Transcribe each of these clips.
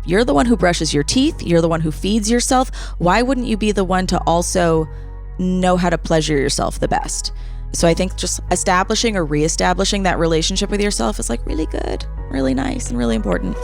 You're the one who brushes your teeth. You're the one who feeds yourself. Why wouldn't you be the one to also know how to pleasure yourself the best? So I think just establishing or reestablishing that relationship with yourself is like really good, really nice, and really important.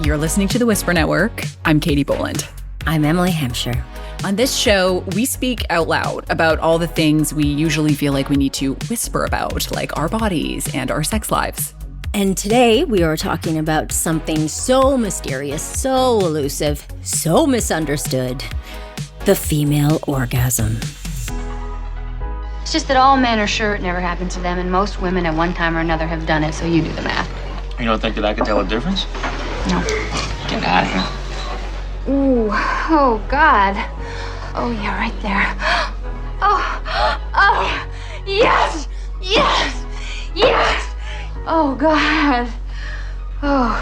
You're listening to The Whisper Network. I'm Katie Boland. I'm Emily Hampshire. On this show, we speak out loud about all the things we usually feel like we need to whisper about, like our bodies and our sex lives. And today we are talking about something so mysterious, so elusive, so misunderstood: the female orgasm. It's just that all men are sure it never happened to them, and most women at one time or another have done it, so you do the math. You don't think that I can tell a difference? No. Get out of here. Ooh, oh, God. Oh, yeah, right there. Oh, yes, yes, yes. Oh, God. Oh.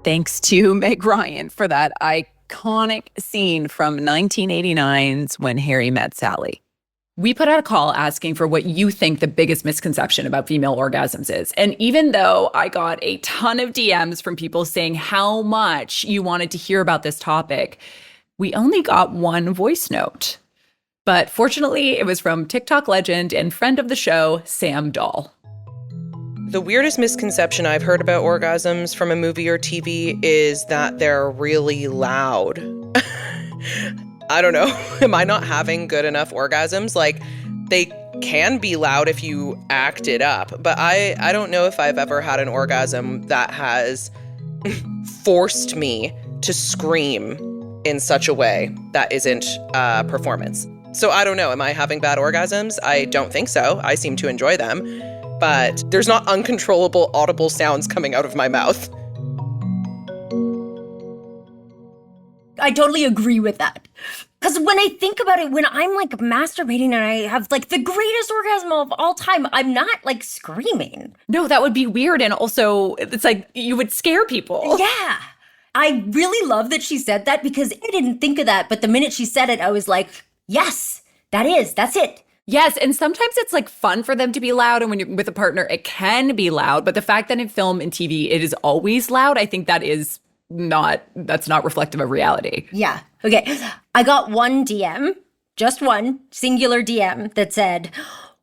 Thanks to Meg Ryan for that iconic scene from 1989's When Harry Met Sally. We put out a call asking for what you think the biggest misconception about female orgasms is. And even though I got a ton of DMs from people saying how much you wanted to hear about this topic, we only got one voice note. But fortunately, it was from TikTok legend and friend of the show, Sam Dahl. The weirdest misconception I've heard about orgasms from a movie or TV is that they're really loud. I don't know. Am I not having good enough orgasms? Like, they can be loud if you act it up, but I don't know if I've ever had an orgasm that has forced me to scream in such a way that isn't performance. So I don't know. Am I having bad orgasms? I don't think so. I seem to enjoy them, but there's not uncontrollable audible sounds coming out of my mouth. I totally agree with that. Because when I think about it, when I'm like masturbating and I have like the greatest orgasm of all time, I'm not like screaming. No, that would be weird. And also, it's like you would scare people. Yeah. I really love that she said that because I didn't think of that. But the minute she said it, I was like, yes, that's it. Yes, and sometimes it's like fun for them to be loud, and when you're with a partner, it can be loud. But the fact that in film and TV, it is always loud, I think that's not reflective of reality. Yeah. Okay. I got one DM, just one singular DM that said,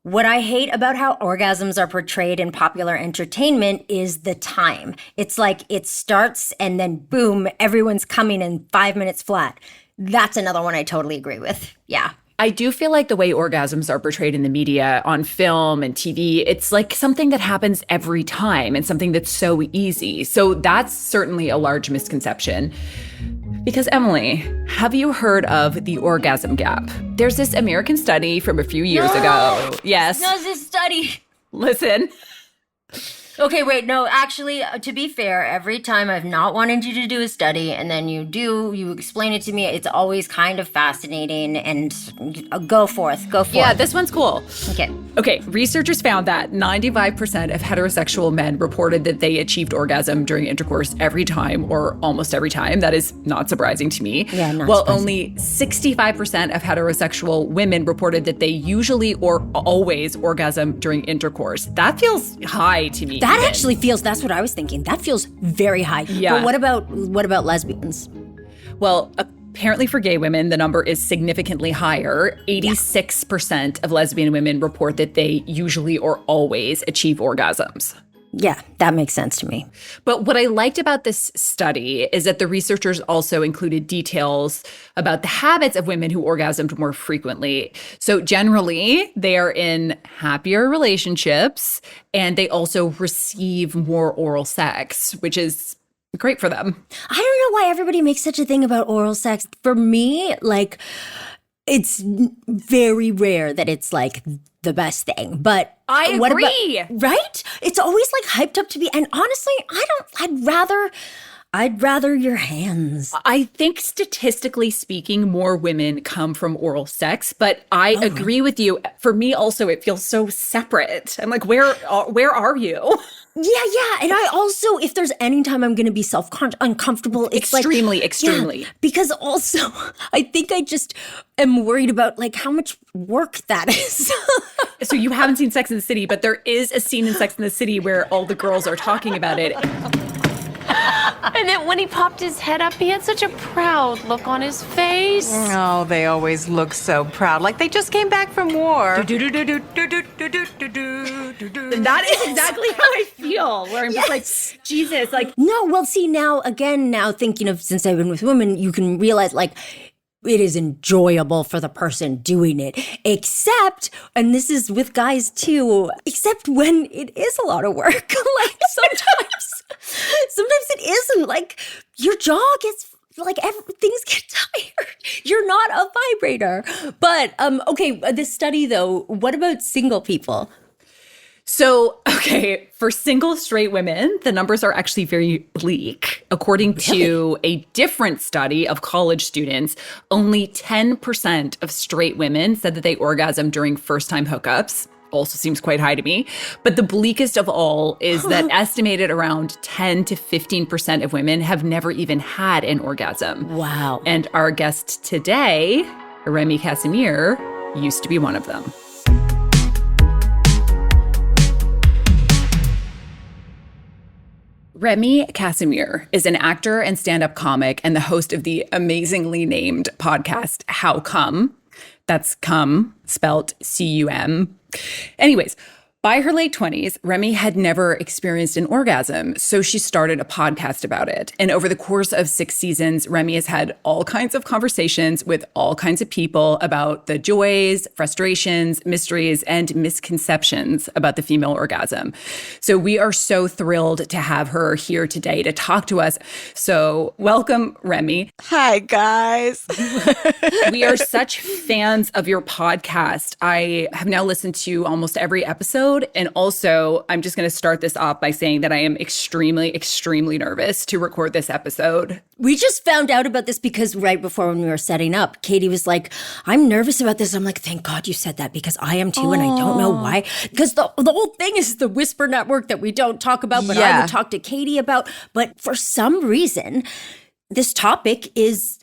what I hate about how orgasms are portrayed in popular entertainment is the time. It's like it starts and then boom, everyone's coming in 5 minutes flat. That's another one I totally agree with. Yeah. I do feel like the way orgasms are portrayed in the media, on film and TV, it's like something that happens every time and something that's so easy. So that's certainly a large misconception. Because Emily, have you heard of the orgasm gap? There's this American study from a few years ago. Yes. No, this study. Listen. Okay, wait, no, actually, to be fair, every time I've not wanted you to do a study and then you explain it to me, it's always kind of fascinating and go forth. Yeah, this one's cool. Okay, researchers found that 95% of heterosexual men reported that they achieved orgasm during intercourse every time or almost every time. That is not surprising to me. Yeah, not Well, surprising. only 65% of heterosexual women reported that they usually or always orgasm during intercourse. That feels high to me. that actually feels, that's what I was thinking. That feels very high. Yeah. But what about lesbians? Well, apparently for gay women, the number is significantly higher. 86% of lesbian women report that they usually or always achieve orgasms. Yeah, that makes sense to me. But what I liked about this study is that the researchers also included details about the habits of women who orgasmed more frequently. So generally, they are in happier relationships, and they also receive more oral sex, which is great for them. I don't know why everybody makes such a thing about oral sex. For me, like, it's very rare that it's like the best thing, but I agree. Right? It's always like hyped up to be, and honestly, I'd rather your hands. I think statistically speaking, more women come from oral sex, but I agree with you. For me also, it feels so separate. I'm like, where are you? Yeah. And I also, if there's any time I'm going to be uncomfortable, it's extremely. Yeah, because also, I think I just am worried about like how much work that is. So you haven't seen Sex and the City, but there is a scene in Sex and the City where all the girls are talking about it. And then when he popped his head up, he had such a proud look on his face. Oh, they always look so proud, like they just came back from war. And that is exactly how I feel, where I'm just like, Jesus, like. No, well, see, now thinking of since I've been with women, you can realize like it is enjoyable for the person doing it, except, and this is with guys too, except when it is a lot of work. Like sometimes it isn't. Like your jaw gets like things get tired. You're not a vibrator. But okay, this study though, what about single people? So, okay, for single straight women, the numbers are actually very bleak. According to a different study of college students, only 10% of straight women said that they orgasm during first-time hookups. Also seems quite high to me. But the bleakest of all is that estimated around 10 to 15% of women have never even had an orgasm. Wow. And our guest today, Remy Kassimir, used to be one of them. Remy Kassimir is an actor and stand-up comic and the host of the amazingly named podcast, How Come? That's cum, spelt C-U-M. Anyways, by her late 20s, Remy had never experienced an orgasm, so she started a podcast about it. And over the course of 6 seasons, Remy has had all kinds of conversations with all kinds of people about the joys, frustrations, mysteries, and misconceptions about the female orgasm. So we are so thrilled to have her here today to talk to us. So welcome, Remy. Hi, guys. We are such fans of your podcast. I have now listened to almost every episode. And also, I'm just going to start this off by saying that I am extremely, extremely nervous to record this episode. We just found out about this because right before when we were setting up, Katie was like, I'm nervous about this. I'm like, thank God you said that because I am too. And I don't know why. Because the whole thing is the Whisper Network that we don't talk about, but I would talk to Katie about. But for some reason, this topic is,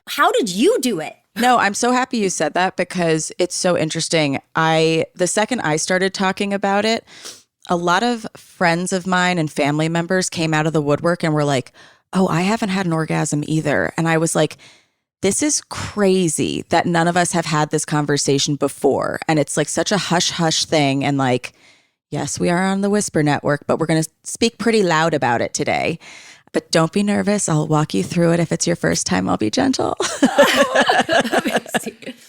how did you do it? No, I'm so happy you said that because it's so interesting. The second I started talking about it, a lot of friends of mine and family members came out of the woodwork and were like, oh, I haven't had an orgasm either. And I was like, this is crazy that none of us have had this conversation before. And it's like such a hush-hush thing. And like, yes, we are on the Whisper Network, but we're going to speak pretty loud about it today. But don't be nervous. I'll walk you through it. If it's your first time, I'll be gentle.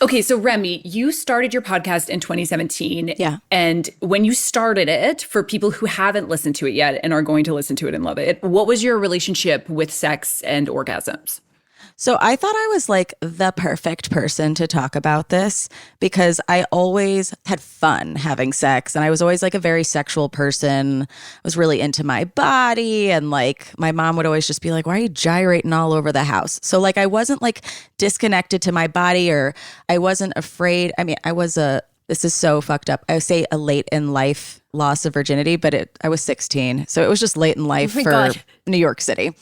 Okay, so Remy, you started your podcast in 2017. Yeah. And when you started it, for people who haven't listened to it yet and are going to listen to it and love it, what was your relationship with sex and orgasms? So I thought I was like the perfect person to talk about this because I always had fun having sex and I was always like a very sexual person. I was really into my body and like my mom would always just be like, why are you gyrating all over the house? So like I wasn't like disconnected to my body or I wasn't afraid. I mean, this is so fucked up. I would say a late in life loss of virginity, but I was 16. So it was just late in life for New York City.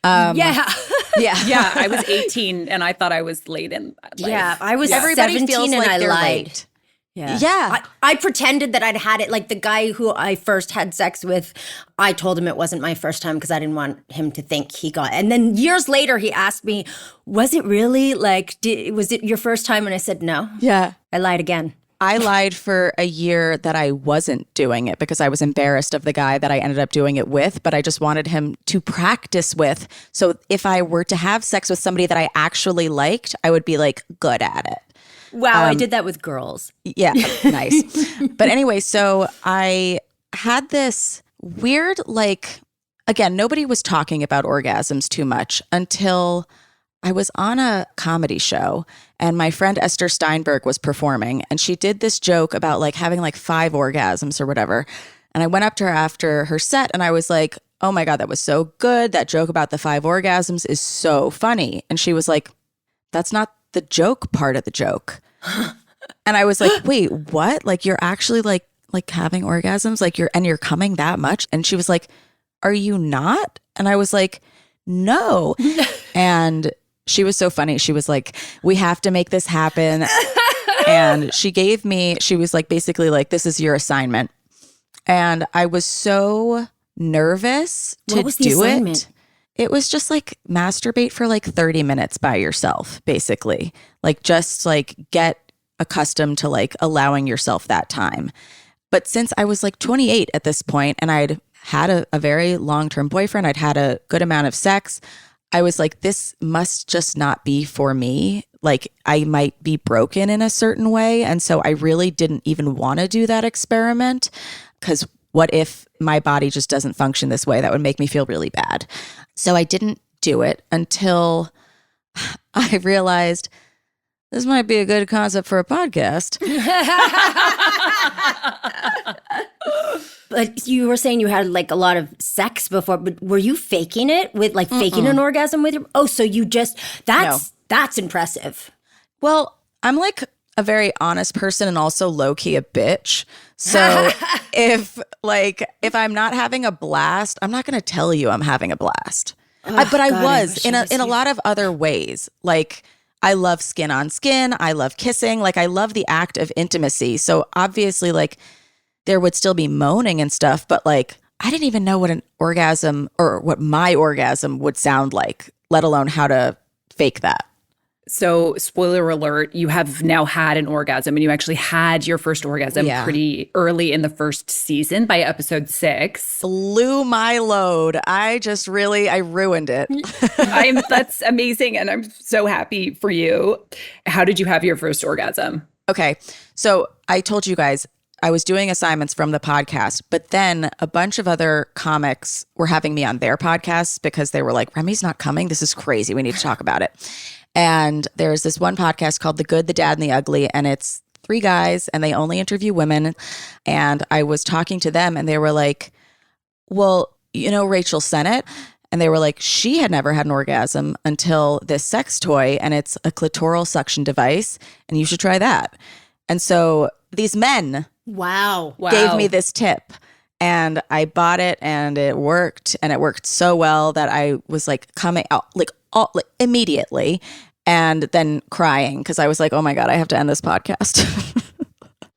Yeah, I was 18 and I thought I was late in life. Yeah, I was Everybody 17 feels and like I they're lied. late. Yeah. I pretended that I'd had it. Like the guy who I first had sex with, I told him it wasn't my first time because I didn't want him to think he got. And then years later, he asked me, was it really like, was it your first time? And I said, no. Yeah. I lied again. I lied for a year that I wasn't doing it because I was embarrassed of the guy that I ended up doing it with, but I just wanted him to practice with. So if I were to have sex with somebody that I actually liked, I would be like good at it. Wow, I did that with girls. Yeah, nice. But anyway, so I had this weird, like, again, nobody was talking about orgasms too much until I was on a comedy show and my friend Esther Steinberg was performing and she did this joke about like having like 5 orgasms or whatever. And I went up to her after her set and I was like, oh my God, that was so good. That joke about the 5 orgasms is so funny. And she was like, that's not the joke part of the joke. And I was like, wait, what? Like you're actually like having orgasms? Like you're coming that much? And she was like, are you not? And I was like, no. And she was so funny. She was like, we have to make this happen. And she was like, basically like, this is your assignment. And I was so nervous to What was the do assignment? it. It was just like masturbate for like 30 minutes by yourself, basically. Like just like get accustomed to like allowing yourself that time. But since I was like 28 at this point and I'd had a very long-term boyfriend, I'd had a good amount of sex, I was like, this must just not be for me. Like I might be broken in a certain way. And so I really didn't even want to do that experiment because what if my body just doesn't function this way? That would make me feel really bad. So I didn't do it until I realized this might be a good concept for a podcast. But you were saying you had like a lot of sex before, but were you faking it with like faking an orgasm with your, oh, so you just, that's impressive. Well, I'm like a very honest person and also low-key a bitch. So if I'm not having a blast, I'm not going to tell you I'm having a blast. But I was in a lot of other ways. Like I love skin on skin. I love kissing. Like I love the act of intimacy. So obviously like there would still be moaning and stuff, but like I didn't even know what an orgasm or what my orgasm would sound like, let alone how to fake that. So, spoiler alert, you have now had an orgasm and you actually had your first orgasm pretty early in the first season by episode 6. Blew my load. I ruined it. That's amazing. And I'm so happy for you. How did you have your first orgasm? Okay. So I told you guys I was doing assignments from the podcast, but then a bunch of other comics were having me on their podcasts because they were like, Remy's not coming. This is crazy. We need to talk about it. And there's this one podcast called The Good, the Dad, and the Ugly, and it's 3 guys, and they only interview women. And I was talking to them, and they were like, well, you know Rachel Sennett? And they were like, she had never had an orgasm until this sex toy, and it's a clitoral suction device, and you should try that. And so these men gave me this tip. And I bought it and it worked so well that I was like coming out like immediately and then crying because I was like, oh my God, I have to end this podcast.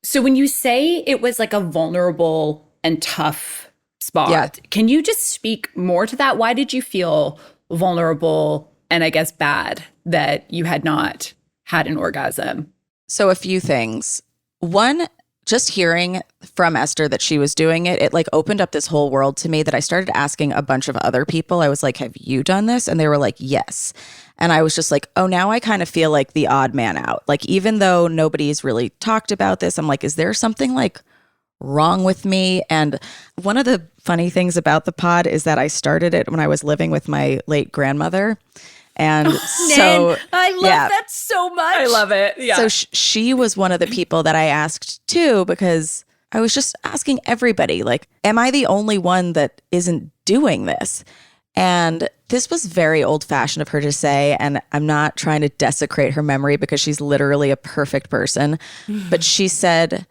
So when you say it was like a vulnerable and tough spot, can you just speak more to that? Why did you feel vulnerable and I guess bad that you had not had an orgasm? So a few things. One, just hearing from Esther that she was doing it, it like opened up this whole world to me that I started asking a bunch of other people. I was like, have you done this? And they were like, yes. And I was just like, oh, now I kind of feel like the odd man out. Like, even though nobody's really talked about this, I'm like, is there something like wrong with me? And one of the funny things about the pod is that I started it when I was living with my late grandmother. And so I love that so much. I love it. Yeah. So she was one of the people that I asked too, because I was just asking everybody, like, am I the only one that isn't doing this? And this was very old fashioned of her to say, and I'm not trying to desecrate her memory because she's literally a perfect person. But she said,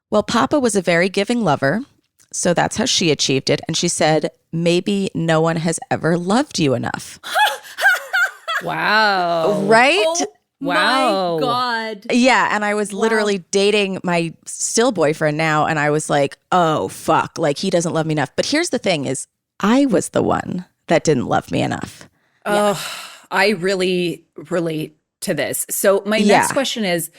well, Papa was a very giving lover. So that's how she achieved it. And she said, maybe no one has ever loved you enough. Wow. Right? Oh, wow. my God. Yeah. And I was literally dating my still boyfriend now. And I was like, oh, fuck. Like, he doesn't love me enough. But here's the thing is I was the one that didn't love me enough. Oh, I really relate to this. So my next question is,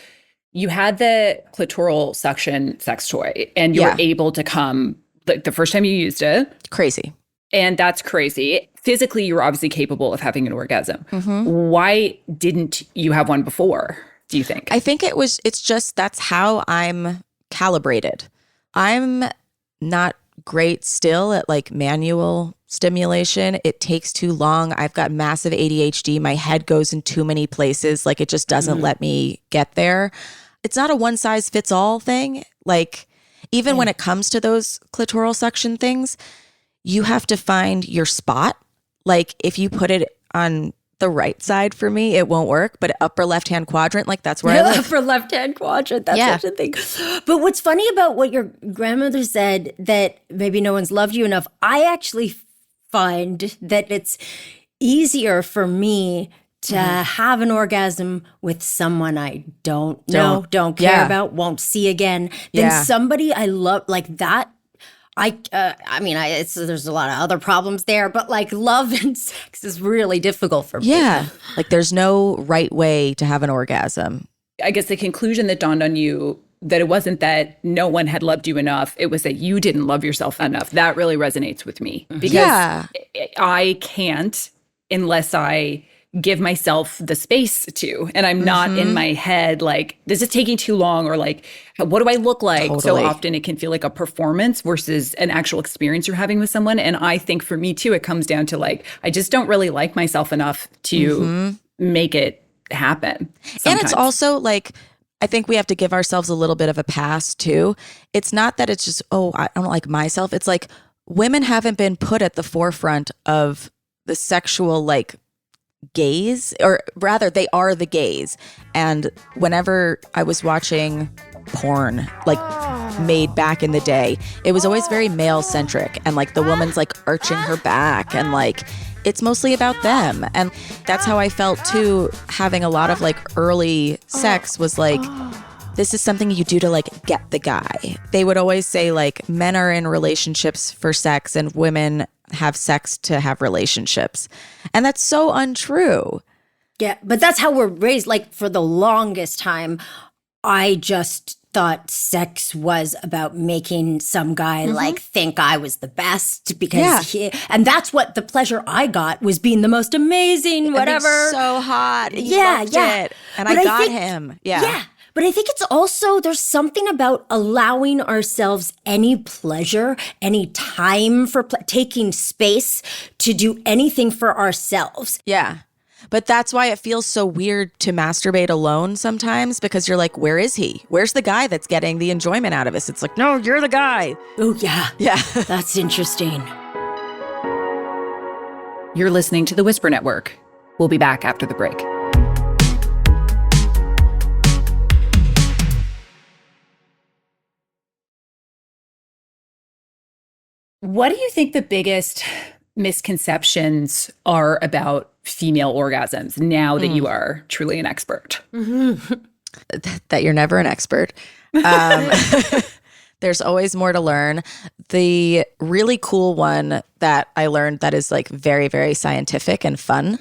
you had the clitoral suction sex toy and you were able to come like the first time you used it. Crazy. And that's crazy. Physically, you were obviously capable of having an orgasm. Mm-hmm. Why didn't you have one before, do you think? I think it's just that's how I'm calibrated. I'm not great still at like manual stimulation. It takes too long. I've got massive ADHD. My head goes in too many places. Like, it just doesn't let me get there. It's not a one size fits all thing. Like, even when it comes to those clitoral suction things, you have to find your spot. Like, if you put it on the right side, for me, it won't work. But upper left-hand quadrant, like, that's where I live. Upper left-hand quadrant, that's such a thing. But what's funny about what your grandmother said, that maybe no one's loved you enough, I actually find that it's easier for me to have an orgasm with someone I don't know, don't care about, won't see again, then somebody I love like that. There's a lot of other problems there, but like love and sex is really difficult for me. Yeah. Like there's no right way to have an orgasm. I guess the conclusion that dawned on you, that it wasn't that no one had loved you enough, it was that you didn't love yourself enough. That really resonates with me because I can't unless I give myself the space to, and I'm not in my head like, this is taking too long, or like, what do I look like? Totally. So often it can feel like a performance versus an actual experience you're having with someone. And I think for me too, it comes down to like, I just don't really like myself enough to make it happen sometimes. And it's also like, I think we have to give ourselves a little bit of a pass too. It's not that it's just, oh, I don't like myself. It's like women haven't been put at the forefront of the sexual like gaze, or rather they are the gaze. And whenever I was watching porn like made back in the day, it was always very male centric, and like the woman's like arching her back, and like it's mostly about them. And that's how I felt too, having a lot of like early sex was like, this is something you do to like get the guy. They would always say like men are in relationships for sex and women have sex to have relationships. And that's so untrue. Yeah, but that's how we're raised. Like for the longest time, I just thought sex was about making some guy like think I was the best because and that's what the pleasure I got was being the most amazing, whatever. And so hot. And loved it. And But I got think, him. Yeah. But I think it's also, there's something about allowing ourselves any pleasure, any time for taking space to do anything for ourselves. Yeah. But that's why it feels so weird to masturbate alone sometimes, because you're like, where is he? Where's the guy that's getting the enjoyment out of this? It's like, no, you're the guy. Oh, yeah. Yeah. That's interesting. You're listening to the Whisper Network. We'll be back after the break. What do you think the biggest misconceptions are about female orgasms now that you are truly an expert? That you're never an expert. There's always more to learn. The really cool one that I learned that is like very, very scientific and fun,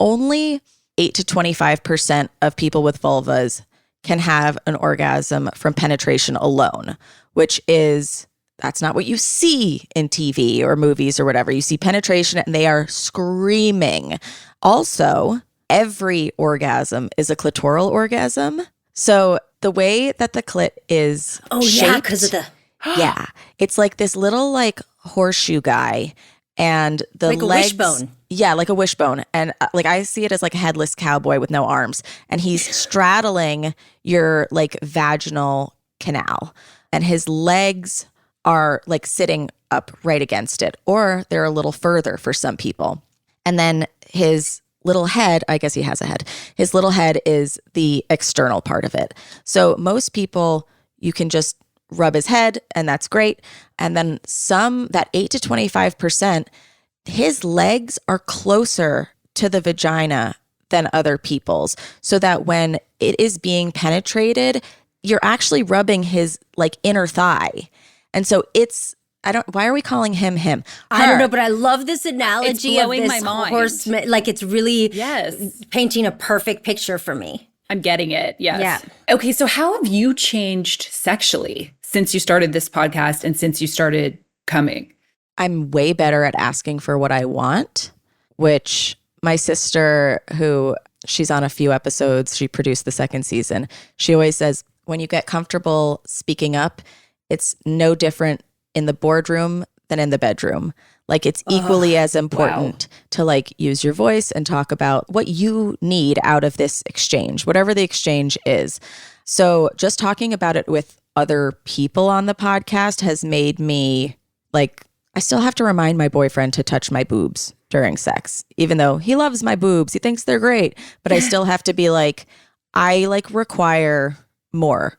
only 8 to 25% of people with vulvas can have an orgasm from penetration alone, which is, that's not what you see in TV or movies or whatever. You see penetration and they are screaming. Also, every orgasm is a clitoral orgasm. So the way that the clit is shaped, because of the... yeah, it's like this little like horseshoe guy, and the like legs, a wishbone. Yeah, like a wishbone. And like I see it as like a headless cowboy with no arms, and he's straddling your like vaginal canal, and his legs are like sitting up right against it, or they're a little further for some people. And then his little head, I guess he has a head, his little head is the external part of it. So most people, you can just rub his head and that's great. And then some, that 8 to 25%, his legs are closer to the vagina than other people's, so that when it is being penetrated, you're actually rubbing his like inner thigh. And so it's, why are we calling him? I don't know, but I love this analogy of blowing this my mind. horseman. Like it's really Yes. painting a perfect picture for me. I'm getting it. Yes. Yeah. Okay, so how have you changed sexually since you started this podcast and since you started coming? I'm way better at asking for what I want, which my sister, who she's on a few episodes, she produced the second season, she always says, when you get comfortable speaking up, it's no different in the boardroom than in the bedroom. Like it's equally as important to like use your voice and talk about what you need out of this exchange, whatever the exchange is. So just talking about it with other people on the podcast has made me like, I still have to remind my boyfriend to touch my boobs during sex, even though he loves my boobs. He thinks they're great, but I still have to be like, I like require more.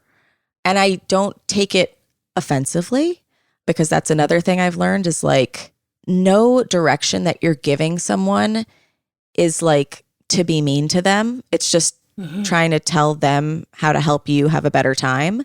And I don't take it offensively, because that's another thing I've learned is like no direction that you're giving someone is like to be mean to them. It's just trying to tell them how to help you have a better time.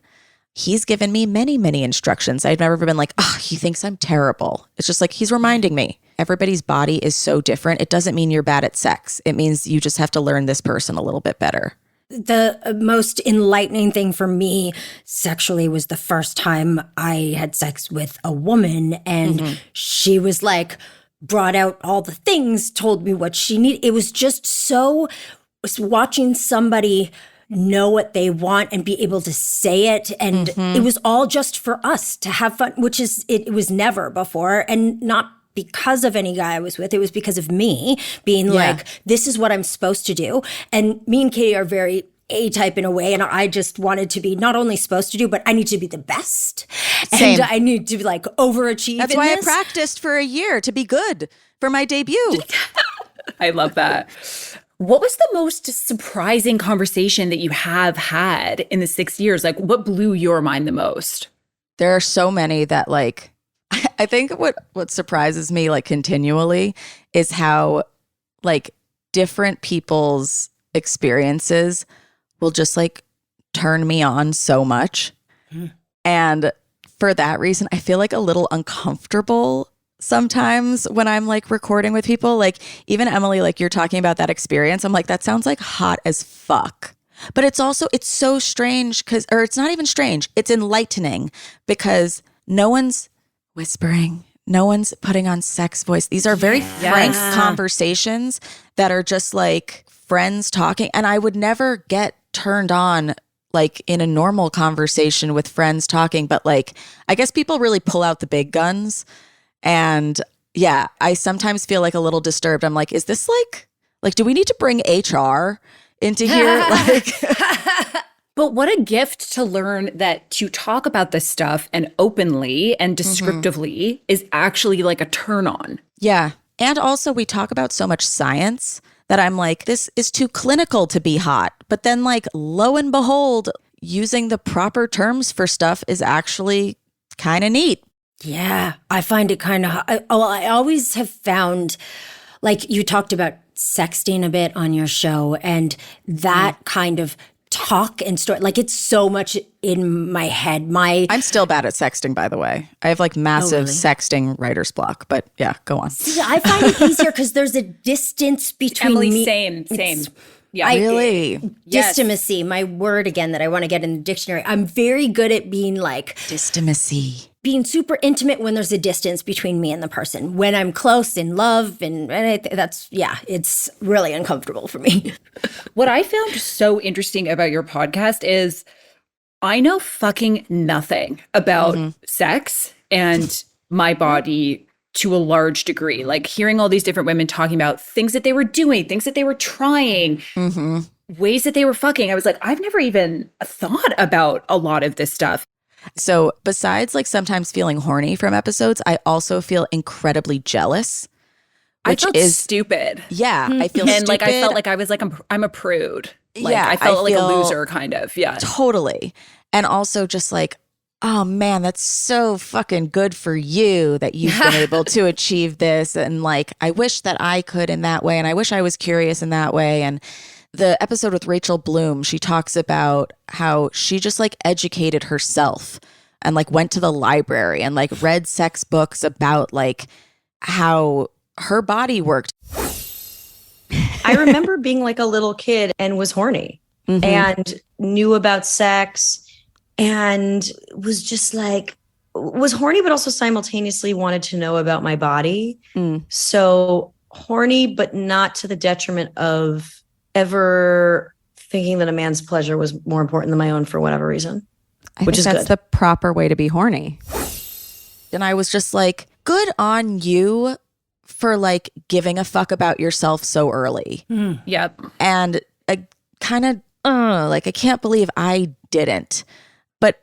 He's given me many, many instructions. I've never been like, oh, he thinks I'm terrible. It's just like he's reminding me. Everybody's body is so different. It doesn't mean you're bad at sex. It means you just have to learn this person a little bit better. The most enlightening thing for me sexually was the first time I had sex with a woman, and she was like, brought out all the things, told me what she needed. It was just so, watching somebody know what they want and be able to say it. And it was all just for us to have fun, which is, it was never before. And not because of any guy I was with, it was because of me being like, this is what I'm supposed to do. And me and Katie are very A-type in a way, and I just wanted to be not only supposed to do, but I need to be the best. Same. And I need to like overachieve. That's why I practiced for a year to be good for my debut. I love that. What was the most surprising conversation that you have had in the 6 years? Like, what blew your mind the most? There are so many that like, I think what surprises me like continually is how like different people's experiences will just like turn me on so much. And for that reason, I feel like a little uncomfortable sometimes when I'm like recording with people. Like even Emily, like you're talking about that experience. I'm like, that sounds like hot as fuck. But it's so strange or it's not even strange. It's enlightening because no one's whispering. No one's putting on sex voice. These are very frank conversations that are just like friends talking. And I would never get turned on like in a normal conversation with friends talking. But like, I guess people really pull out the big guns. And yeah, I sometimes feel like a little disturbed. I'm like, is this like, do we need to bring HR into here? Like, but what a gift to learn that to talk about this stuff and openly and descriptively is actually like a turn on. Yeah. And also we talk about so much science that I'm like, this is too clinical to be hot. But then like, lo and behold, using the proper terms for stuff is actually kind of neat. Yeah, I find it kind of, I always have found, like you talked about sexting a bit on your show, and that kind of talk and story, like it's so much in my head. I'm still bad at sexting, by the way. I have like massive sexting writer's block, but yeah, go on. See, I find it easier because there's a distance between Emily, me. same. Yeah, really? Distimacy, my word again that I want to get in the dictionary. I'm very good at being like distimacy. Being super intimate when there's a distance between me and the person. When I'm close in love, and it's really uncomfortable for me. What I found so interesting about your podcast is I know fucking nothing about sex and my body to a large degree. Like hearing all these different women talking about things that they were doing, things that they were trying, ways that they were fucking. I was like, I've never even thought about a lot of this stuff. So besides like sometimes feeling horny from episodes, I also feel incredibly jealous. Which I felt is stupid. Yeah, I feel and stupid. Like I felt like I was like I'm a prude. Like Yeah, I felt like a feel loser kind of. Yeah. Totally. And also just like, oh man, that's so fucking good for you that you've been able to achieve this. And like, I wish that I could in that way. And I wish I was curious in that way. And the episode with Rachel Bloom, she talks about how she just like educated herself and like went to the library and like read sex books about like how her body worked. I remember being like a little kid and was horny and knew about sex and was just like, was horny, but also simultaneously wanted to know about my body. So horny, but not to the detriment of ever thinking that a man's pleasure was more important than my own for whatever reason. Which is that's good. The proper way to be horny. And I was just like, good on you for like giving a fuck about yourself so early. Yep. And I kind of like, I can't believe I didn't. But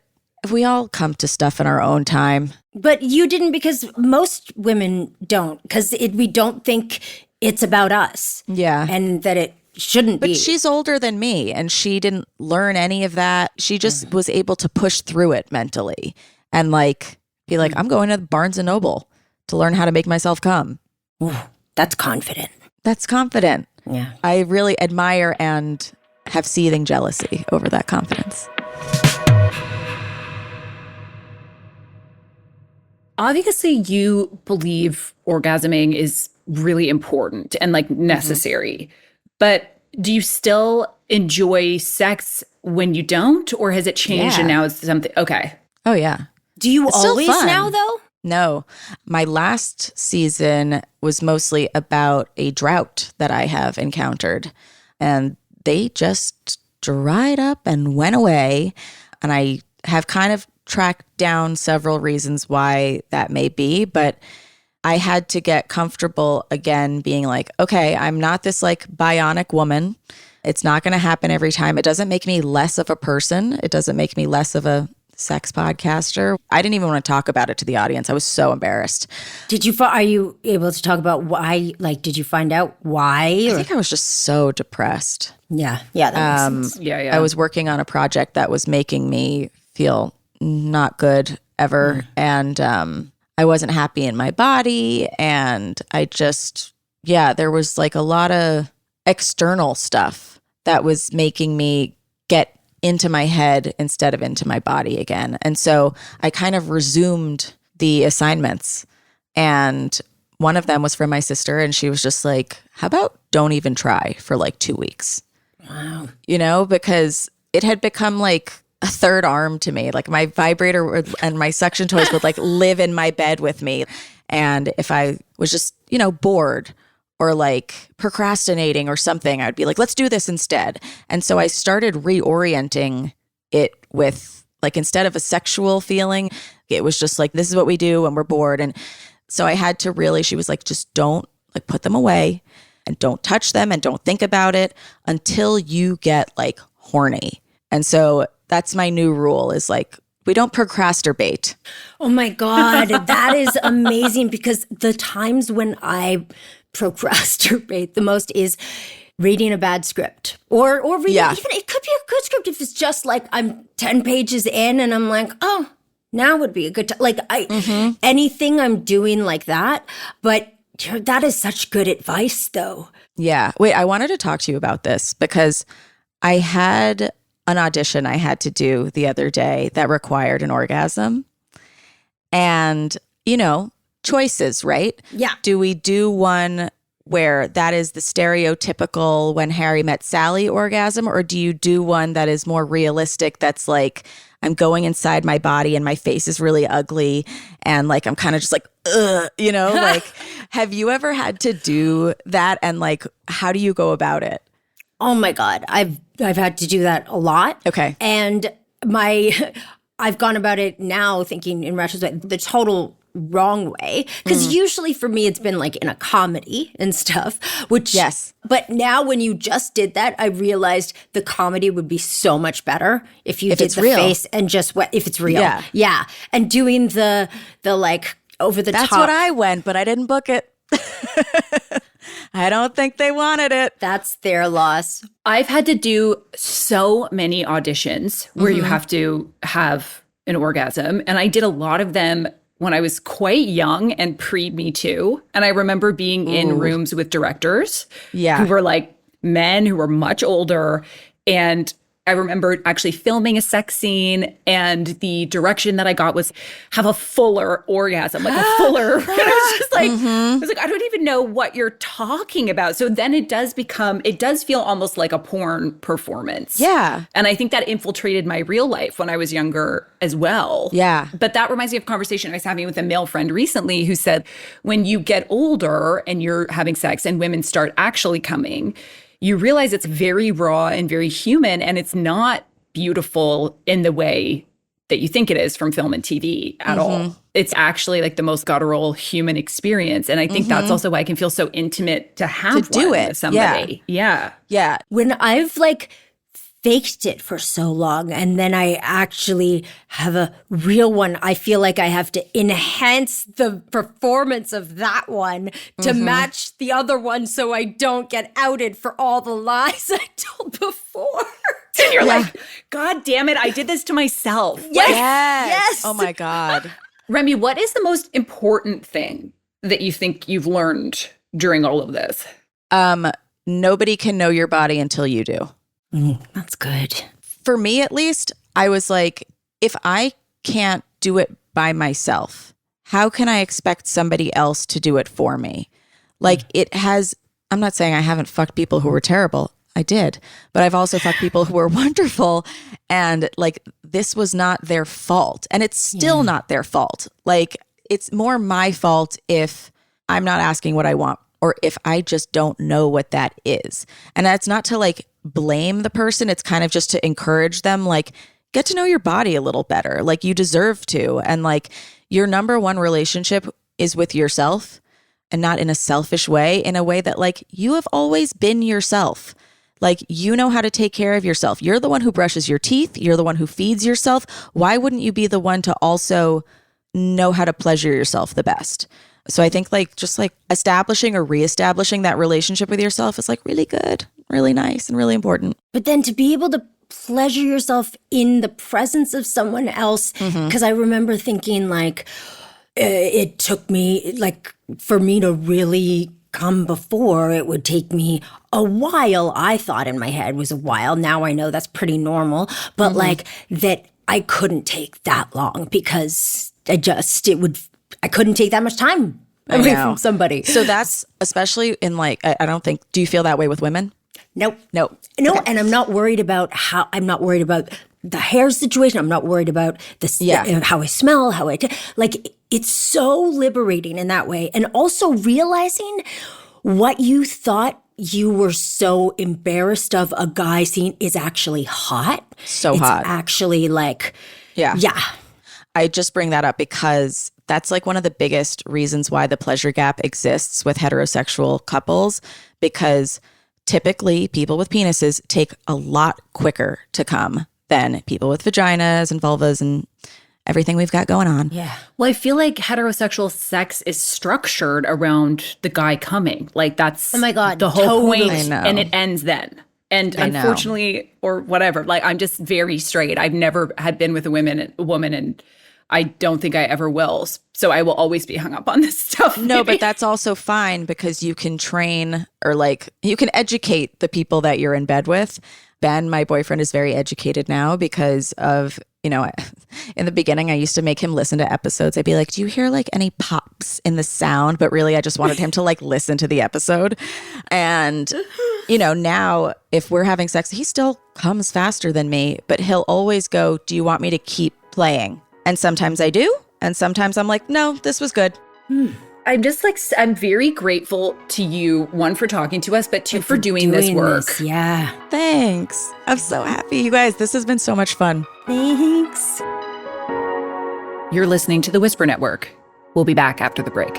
we all come to stuff in our own time. But you didn't, because most women don't, because we don't think it's about us. Yeah. And that it shouldn't be. But she's older than me and she didn't learn any of that. She just was able to push through it mentally and like be like, I'm going to Barnes and Noble to learn how to make myself come. Ooh, that's confident. That's confident. Yeah. I really admire and have seething jealousy over that confidence. Obviously, you believe orgasming is really important and like necessary, but do you still enjoy sex when you don't, or has it changed and now it's something? Okay. Oh, yeah. Do you It's still always fun. now, though? No. My last season was mostly about a drought that I have encountered, and they just dried up and went away. And I have kind of tracked down several reasons why that may be, but I had to get comfortable again being like, okay, I'm not this like bionic woman. It's not going to happen every time. It doesn't make me less of a person. It doesn't make me less of a sex podcaster. I didn't even want to talk about it to the audience. I was so embarrassed. Are you able to talk about why? Like, did you find out why? I think I was just so depressed. Yeah, that makes sense. Yeah. I was working on a project that was making me feel not good ever. And I wasn't happy in my body. And I just, there was like a lot of external stuff that was making me get into my head instead of into my body again. And so I kind of resumed the assignments. And one of them was from my sister. And she was just like, how about don't even try for like 2 weeks? Wow. You know, because it had become like a third arm to me. Like my vibrator and my suction toys would like live in my bed with me. And if I was just, bored or like procrastinating or something, I'd be like, let's do this instead. And so I started reorienting it with like, instead of a sexual feeling, it was just like, this is what we do when we're bored. And so I had to really, she was like, just don't like put them away and don't touch them and don't think about it until you get like horny. And so that's my new rule is like, we don't procrastinate. Oh my God, that is amazing because the times when I procrastinate the most is reading a bad script or reading, even it could be a good script if it's just like I'm 10 pages in and I'm like, oh, now would be a good time. Like anything I'm doing like that. But that is such good advice though. Yeah. Wait, I wanted to talk to you about this because I had an audition I had to do the other day that required an orgasm. And, choices, right? Yeah. Do we do one where that is the stereotypical When Harry Met Sally orgasm? Or do you do one that is more realistic that's like, I'm going inside my body and my face is really ugly and like I'm kind of just like, ugh, like have you ever had to do that? And like, how do you go about it? Oh my God. I've had to do that a lot. Okay. And I've gone about it now thinking in retrospect the total wrong way. Because usually for me it's been like in a comedy and stuff, which yes. But now when you just did that, I realized the comedy would be so much better if you did the real face and just if it's real. Yeah. And doing the like over the top. That's what I went, but I didn't book it. I don't think they wanted it. That's their loss. I've had to do so many auditions where you have to have an orgasm. And I did a lot of them when I was quite young and pre-Me Too. And I remember being in rooms with directors who were like men who were much older. And I remember actually filming a sex scene and the direction that I got was have a fuller orgasm, like a fuller. And I was just like, I don't even know what you're talking about. So then it does feel almost like a porn performance. Yeah. And I think that infiltrated my real life when I was younger as well. Yeah. But that reminds me of a conversation I was having with a male friend recently who said, when you get older and you're having sex and women start actually coming, you realize it's very raw and very human, and it's not beautiful in the way that you think it is from film and TV at all. It's actually like the most guttural human experience. And I think that's also why it can feel so intimate to have do one it with somebody. Yeah. When I've like faked it for so long and then I actually have a real one, I feel like I have to enhance the performance of that one to match the other one so I don't get outed for all the lies I told before. And you're like, God damn it, I did this to myself. Yes. Oh my God. Remy, what is the most important thing that you think you've learned during all of this? nobody can know your body until you do. That's good. For me, at least, I was like, if I can't do it by myself, how can I expect somebody else to do it for me? Like I'm not saying I haven't fucked people who were terrible. I did, but I've also fucked people who were wonderful, and like this was not their fault, and it's still not their fault. Like it's more my fault if I'm not asking what I want, or if I just don't know what that is. And that's not to like blame the person. It's kind of just to encourage them, like get to know your body a little better. Like you deserve to, and like your number one relationship is with yourself, and not in a selfish way, in a way that like you have always been yourself. Like, you know how to take care of yourself. You're the one who brushes your teeth. You're the one who feeds yourself. Why wouldn't you be the one to also know how to pleasure yourself the best? So I think like just like establishing or reestablishing that relationship with yourself is like really good, really nice, and really important. But then to be able to pleasure yourself in the presence of someone else, because I remember thinking like, it took me like for me to really come before, it would take me a while. I thought in my head was a while. Now I know that's pretty normal, but like that I couldn't take that long because I couldn't take that much time away from somebody. So that's especially in like, I don't think, do you feel that way with women? Nope. No. Okay. And I'm not worried about I'm not worried about the hair situation. I'm not worried about how I smell, like it's so liberating in that way. And also realizing what you thought you were so embarrassed of a guy seeing is actually hot. So hot. It's actually like, yeah. I just bring that up because that's like one of the biggest reasons why the pleasure gap exists with heterosexual couples, because typically people with penises take a lot quicker to come than people with vaginas and vulvas and everything we've got going on. Yeah. Well, I feel like heterosexual sex is structured around the guy coming. Like that's oh my God, the whole totally. point, and it ends then. And unfortunately, or whatever, like I'm just very straight. I've never had been with a woman, and I don't think I ever will. So I will always be hung up on this stuff. No, but that's also fine because you can train or like you can educate the people that you're in bed with. Ben, my boyfriend, is very educated now because of, you know, in the beginning, I used to make him listen to episodes. I'd be like, do you hear like any pops in the sound? But really, I just wanted him to like listen to the episode. And, you know, now if we're having sex, he still comes faster than me, but he'll always go, do you want me to keep playing? And sometimes I do. And sometimes I'm like, no, this was good. I'm just like, I'm very grateful to you, one, for talking to us, but two, for doing this work. Yeah. Thanks. I'm so happy. You guys, this has been so much fun. Thanks. You're listening to the Whisper Network. We'll be back after the break.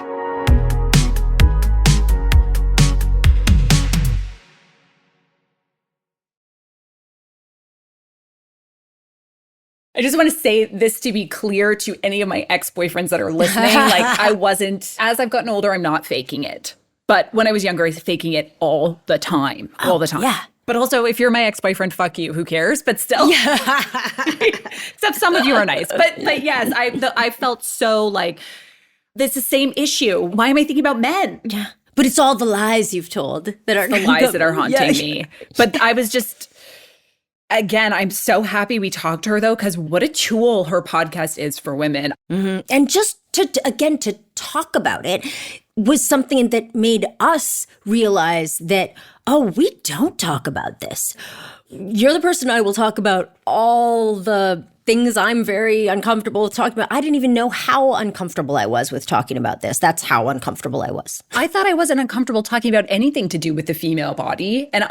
I just want to say this to be clear to any of my ex-boyfriends that are listening. Like I wasn't, as I've gotten older, I'm not faking it. But when I was younger, I was faking it all the time. Yeah. But also, if you're my ex-boyfriend, fuck you. Who cares? But still, except some of you are nice. But yes, I felt so like, it's the same issue. Why am I thinking about men? Yeah. But it's all the lies you've told that are the lies that are haunting me. But I was just... Again, I'm so happy we talked to her, though, because what a tool her podcast is for women. Mm-hmm. And just to talk about it was something that made us realize that, oh, we don't talk about this. You're the person I will talk about all the things I'm very uncomfortable with talking about. I didn't even know how uncomfortable I was with talking about this. That's how uncomfortable I was. I thought I wasn't uncomfortable talking about anything to do with the female body. And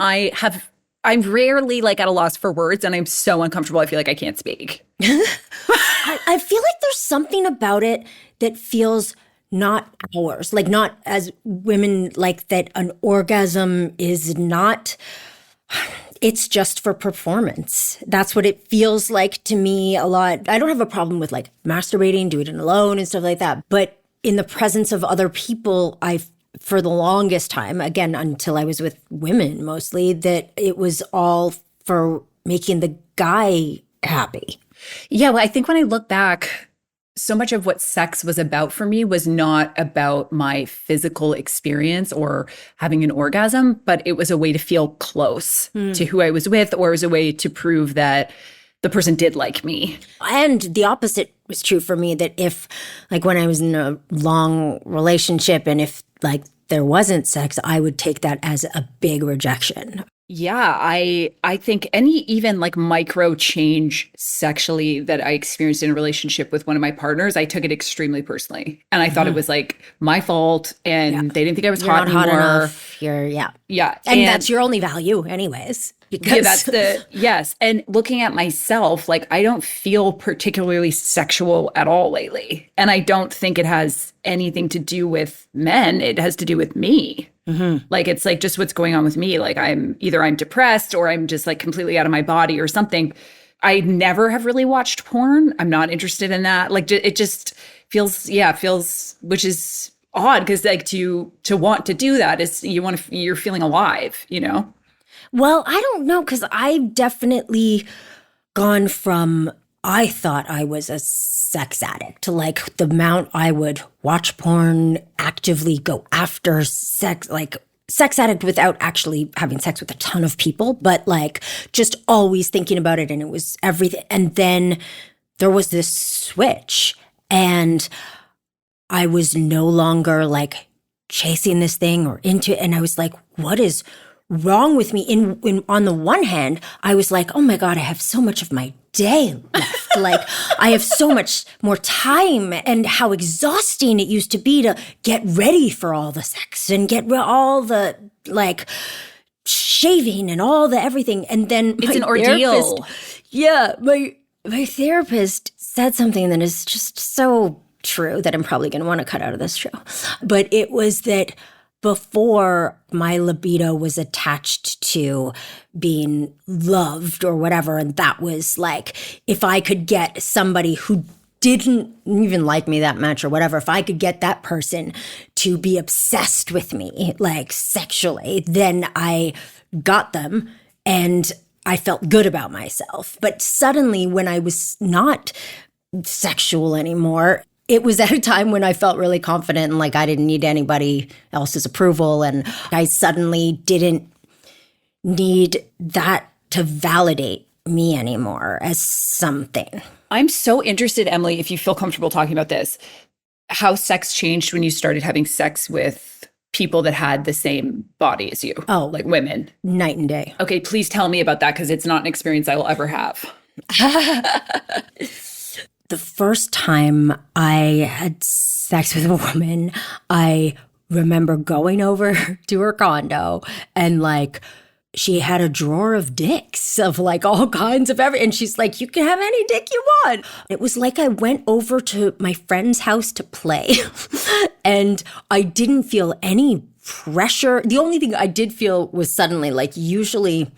I'm rarely like at a loss for words, and I'm so uncomfortable. I feel like I can't speak. I feel like there's something about it that feels not ours, like not as women, like that an orgasm is not, it's just for performance. That's what it feels like to me a lot. I don't have a problem with like masturbating, doing it alone and stuff like that. But in the presence of other people, for the longest time, again, until I was with women mostly, that it was all for making the guy happy. Yeah, well, I think when I look back, so much of what sex was about for me was not about my physical experience or having an orgasm, but it was a way to feel close to who I was with, or it was a way to prove that the person did like me. And the opposite was true for me, that if, like, when I was in a long relationship and if, like, there wasn't sex, I would take that as a big rejection. Yeah, I think any even like micro change sexually that I experienced in a relationship with one of my partners, I took it extremely personally. And I thought it was like my fault, and they didn't think I was hot not anymore. Hot enough. Yeah. And that's your only value anyways. Because yes. And looking at myself, like, I don't feel particularly sexual at all lately. And I don't think it has anything to do with men. It has to do with me. Like, it's like just what's going on with me. Like, I'm depressed, or I'm just like completely out of my body or something. I never have really watched porn. I'm not interested in that. Like, it just feels, which is odd, because like to want to do that is you're feeling alive, you know? Well, I don't know, because I've definitely gone from, I thought I was a sex addict, to like the amount I would watch porn, actively go after sex, like sex addict without actually having sex with a ton of people, but like just always thinking about it, and it was everything. And then there was this switch, and I was no longer like chasing this thing or into it. And I was like, what is wrong with me? In on the one hand, I was like, oh my God, I have so much of my day left. Like, I have so much more time, and how exhausting it used to be to get ready for all the sex and get all the like shaving and all the everything. And then it's an ordeal. My therapist said something that is just so true that I'm probably going to want to cut out of this show. But it was that before, my libido was attached to being loved or whatever. And that was like, if I could get somebody who didn't even like me that much or whatever, if I could get that person to be obsessed with me, like sexually, then I got them and I felt good about myself. But suddenly, when I was not sexual anymore, it was at a time when I felt really confident and like I didn't need anybody else's approval. And I suddenly didn't need that to validate me anymore as something. I'm so interested, Emily, if you feel comfortable talking about this, how sex changed when you started having sex with people that had the same body as you. Oh, like women. Night and day. Okay, please tell me about that, because it's not an experience I will ever have. The first time I had sex with a woman, I remember going over to her condo, and like, she had a drawer of dicks of like all kinds of everything. And she's like, you can have any dick you want. It was like I went over to my friend's house to play and I didn't feel any pressure. The only thing I did feel was suddenly, like, usually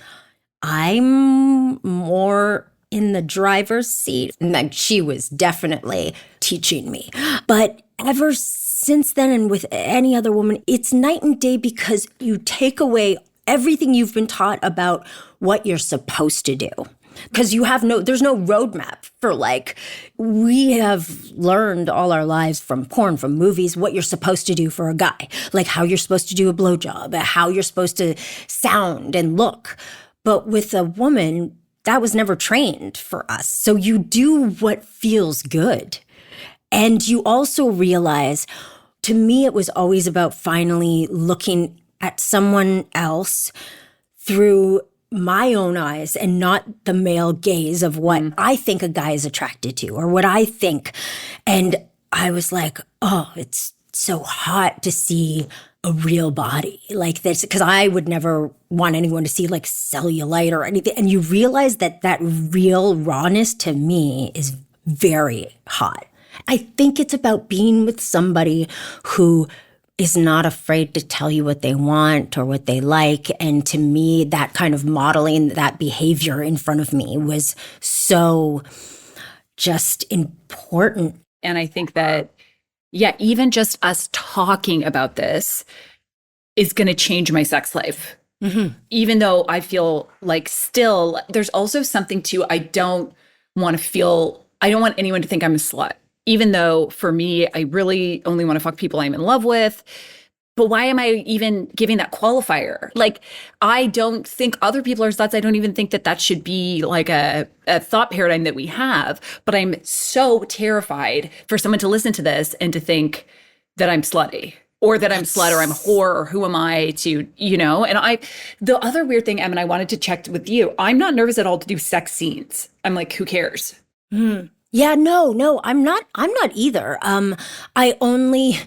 I'm more in the driver's seat. And like, she was definitely teaching me. But ever since then, and with any other woman, it's night and day, because you take away everything you've been taught about what you're supposed to do. Because there's no roadmap for, like, we have learned all our lives from porn, from movies, what you're supposed to do for a guy. Like how you're supposed to do a blowjob, how you're supposed to sound and look. But with a woman, that was never trained for us. So you do what feels good. And you also realize, to me, it was always about finally looking at someone else through my own eyes and not the male gaze of what I think a guy is attracted to or what I think. And I was like, oh, it's so hot to see a real body like this, because I would never want anyone to see like cellulite or anything. And you realize that real rawness to me is very hot. I think it's about being with somebody who is not afraid to tell you what they want or what they like. And to me, that kind of modeling that behavior in front of me was so just important. And I think that, yeah, even just us talking about this is going to change my sex life. Mm-hmm. Even though I feel like still, there's also something to, I don't want anyone to think I'm a slut. even though for me, I really only want to fuck people I'm in love with. But why am I even giving that qualifier? Like, I don't think other people are sluts. I don't even think that that should be like a thought paradigm that we have. But I'm so terrified for someone to listen to this and to think that I'm slutty or that I'm slut or I'm a whore or who am I to, you know? And the other weird thing, Em, and I wanted to check with you, I'm not nervous at all to do sex scenes. I'm like, who cares? Yeah, no, I'm not either. I only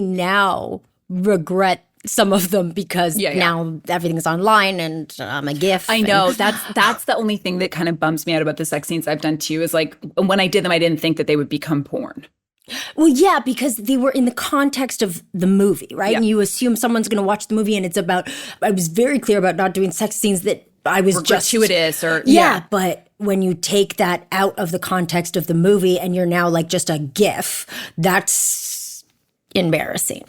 now regret some of them because now everything's online and I'm a GIF. I know. That's the only thing that kind of bums me out about the sex scenes I've done too, is like when I did them, I didn't think that they would become porn. Well, yeah, because they were in the context of the movie, right? Yeah. And you assume someone's going to watch the movie and it's about, I was very clear about not doing sex scenes that I was just gratuitous or but when you take that out of the context of the movie and you're now like just a GIF, that's embarrassing.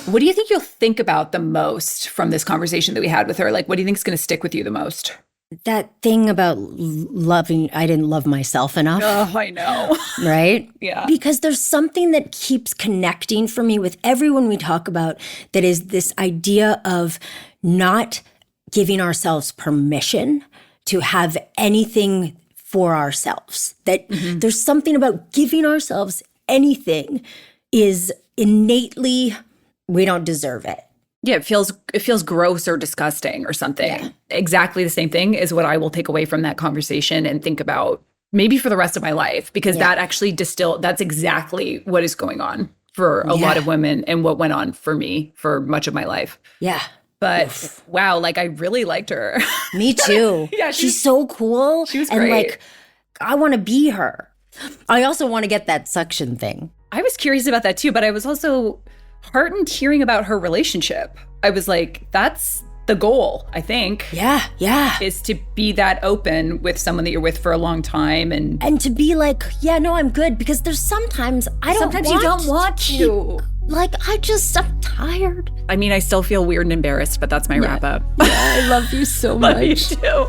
What do you think you'll think about the most from this conversation that we had with her? Like, what do you think is going to stick with you the most? That thing about I didn't love myself enough. Oh, I know. Right? Yeah. Because there's something that keeps connecting for me with everyone we talk about that is this idea of not giving ourselves permission to have anything for ourselves. That there's something about giving ourselves anything is innately, we don't deserve it. Yeah, it feels gross or disgusting or something. Yeah. Exactly the same thing is what I will take away from that conversation and think about maybe for the rest of my life, because that actually that's exactly what is going on for a lot of women and what went on for me for much of my life. Yeah. But wow, like I really liked her. Me too. Yeah, she's so cool. She was great. And like, I want to be her. I also want to get that suction thing. I was curious about that too, but I was also heartened hearing about her relationship. I was like, that's the goal, I think. Yeah. Is to be that open with someone that you're with for a long time and to be like, yeah, no, I'm good, because there's sometimes you don't want to. Like, I'm tired. I mean, I still feel weird and embarrassed, but that's my wrap up. Yeah, I love you so much. Love you too.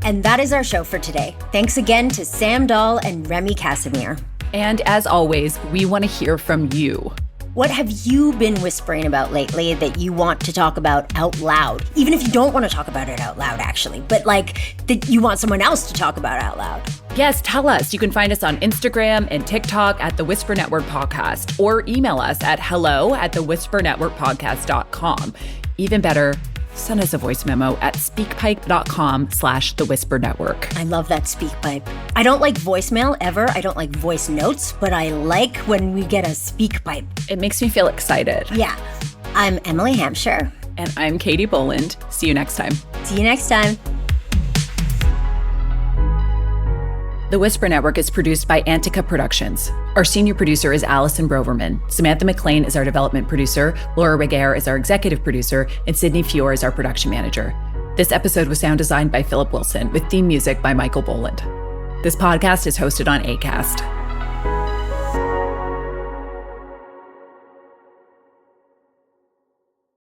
And that is our show for today. Thanks again to Sam Dahl and Remy Kassimir. And as always, we want to hear from you. What have you been whispering about lately that you want to talk about out loud? Even if you don't want to talk about it out loud, actually, but like that you want someone else to talk about out loud. Yes, tell us. You can find us on Instagram and TikTok at The Whisper Network Podcast, or email us at hello@thewhispernetworkpodcast.com. Even better, send us a voice memo at speakpipe.com/The Whisper Network. I love that SpeakPipe. I don't like voicemail ever. I don't like voice notes, but I like when we get a SpeakPipe. It makes me feel excited. Yeah. I'm Emily Hampshire. And I'm Katie Boland. See you next time. See you next time. The Whisper Network is produced by Antica Productions. Our senior producer is Allison Broverman. Samantha McLean is our development producer, Laura Reguer is our executive producer, and Sydney Fior is our production manager. This episode was sound designed by Philip Wilson, with theme music by Michael Boland. This podcast is hosted on Acast.